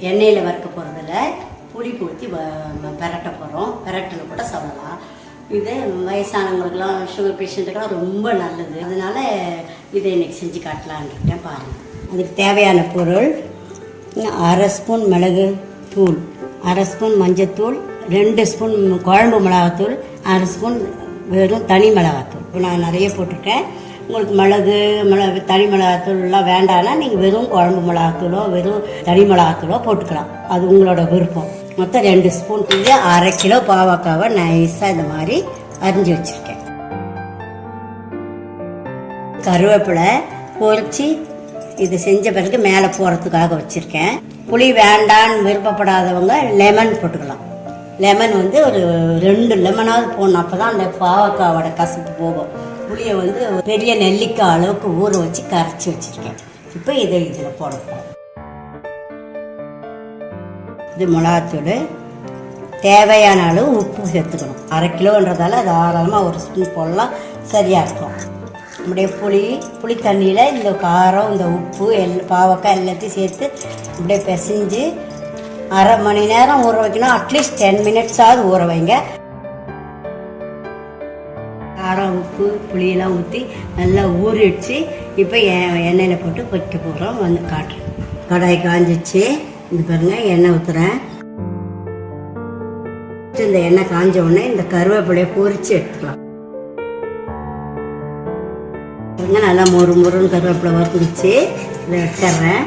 எண்ணெயில் வறுக்க போகிறதில்ல, புளி ஊற்றி பெரட்ட போகிறோம். பெரட்டில் கூட சொல்லலாம். இது வயசானவங்களுக்கெல்லாம், சுகர் பேஷண்ட்டுக்கெல்லாம் ரொம்ப நல்லது. அதனால் இதை இன்றைக்கி செஞ்சு காட்டலான்னு இருக்கேன். பாருங்கள். அதுக்கு தேவையான பொருள்: அரை ஸ்பூன் மிளகு தூள், அரை ஸ்பூன் மஞ்சத்தூள், 2 ஸ்பூன் குழம்பு மிளகாத்தூள், அரை ஸ்பூன் வெறும் தனி மிளகாத்தூள். இப்போ நான் நிறைய போட்டிருக்கேன். உங்களுக்கு மிளகு தனி மிளகாத்தூள்லாம் வேண்டாம்னா நீங்கள் வெறும் குழம்பு மிளகாத்தூளோ வெறும் தனி மிளகாத்தூளோ போட்டுக்கலாம். அது உங்களோட விருப்பம். மொத்தம் 2 ஸ்பூன். இது அரை கிலோ பாவக்காவை நைஸாக இந்த மாதிரி அரிஞ்சு வச்சுருக்கேன். கருவேப்பிலை பொரிச்சு இது செஞ்ச பிறகு மேலே போகிறதுக்காக வச்சுருக்கேன். புளி வேண்டான்னு விருப்பப்படாதவங்க லெமன் போட்டுக்கலாம். லெமன் ஒரு 2 லெமனாவது போடணும். அப்போ தான் அந்த பாவக்காவோட கசப்பு போகும். புளியை பெரிய நெல்லிக்காய் அளவுக்கு ஊற வச்சு கரைச்சி வச்சுருக்கேன். இப்போ இதை இதில் போடணும். இது மிளகாத்தூள், தேவையான அளவு உப்பு சேர்த்துக்கணும். அரை கிலோன்றதால தாராளமாக 1 ஸ்பூன் போடலாம், சரியாக இருக்கும். நம்முடைய புளி தண்ணியில் இந்த காரம், இந்த உப்பு, பாவக்காய் எல்லாத்தையும் சேர்த்து அப்படியே பிசைஞ்சு அரை மணி நேரம் ஊற வைக்கணும். அட்லீஸ்ட் 10 மினிட்ஸாவது ஊற வைங்க. காரம், உப்பு, புளியெல்லாம் ஊற்றி நல்லா ஊறிடுச்சு. இப்போ எண்ணெயில் போட்டு வைக்க போகிறோம். காட்டுறேன். கடாய் காஞ்சிச்சு. இது பாருங்கள், எண்ணெய் ஊற்றுறேன். இந்த எண்ணெய் காஞ்ச உடனே இந்த கருவேப்பிலையை பொரிச்சு எடுத்துக்கலாம். நல்லா மொறுன்னு கருவேப்பிலை வறுத்துச்சு. இதை எடுத்துறேன்.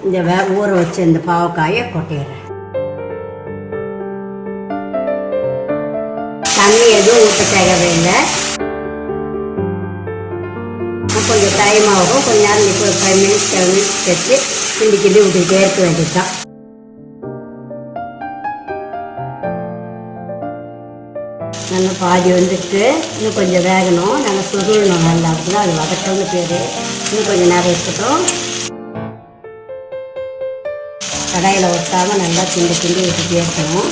இந்த ஊற வச்ச இந்த பாவக்காயை கொட்டிடுறேன். தண்ணி எதுவும் ஊற்ற தேவையில்லை. கொஞ்சம் டைம் ஆகும். கொஞ்ச நேரம் இப்போ 5 மினிட்ஸ் 7 மினிட்ஸ் வச்சு கிண்டி விட்டுக்கிட்டே இருக்க வேண்டியதுதான். நல்லா பாதி வந்துட்டு இன்னும் கொஞ்சம் வேகணும். நல்லா சுருளணும். நல்லா இருக்குன்னா அது வதக்கம்னு பேர். இன்னும் கொஞ்சம் நேரம் இருக்கட்டும். கடாயில் ஒட்டாமல் நல்லா கிண்டி விட்டுட்டே இருக்கணும்.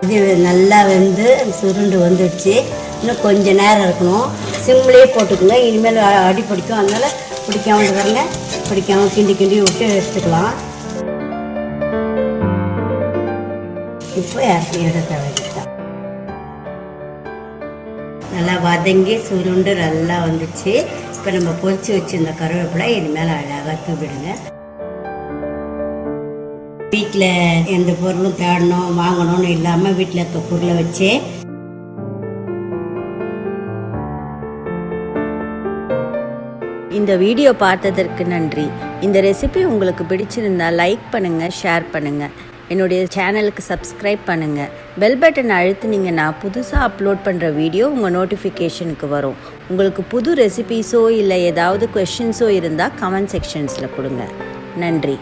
இது நல்லா சுருண்டு வந்துடுச்சு. இன்னும் கொஞ்சம் நேரம் இருக்கணும். சிம்லேயே போட்டுக்கோங்க. இனிமேல் அடி பிடிக்கும். அதனால் பிடிக்காமல் வரல, பிடிக்காமல் கிண்டி விட்டு எடுத்துக்கலாம். இப்போ எடுத்த வேண்டியதான். நல்லா வதங்கி சுருண்டு நல்லா வந்துச்சு. இப்போ நம்ம பொரிச்சு வச்சிருந்த கருவேப்பிலை இனிமேல் அழகாக தூவிடுங்க. வீட்டில் எந்த பொருளும் தேடணும் வாங்கணும்னு இல்லாமல் வீட்டில் இருக்க பொருளை வச்சு இந்த வீடியோ பார்த்ததற்கு நன்றி. இந்த ரெசிபி உங்களுக்கு பிடிச்சிருந்தா லைக் பண்ணுங்கள், ஷேர் பண்ணுங்கள். என்னுடைய சேனலுக்கு சப்ஸ்கிரைப் பண்ணுங்கள். பெல் பட்டன் அழுத்துனீங்கன்னா புதுசாக அப்லோட் பண்ணுற வீடியோ உங்கள் நோட்டிஃபிகேஷனுக்கு வரும். உங்களுக்கு புது ரெசிபீஸோ இல்லை ஏதாவது கொஷின்ஸோ இருந்தால் கமெண்ட் செக்ஷன்ஸில் கொடுங்க. நன்றி.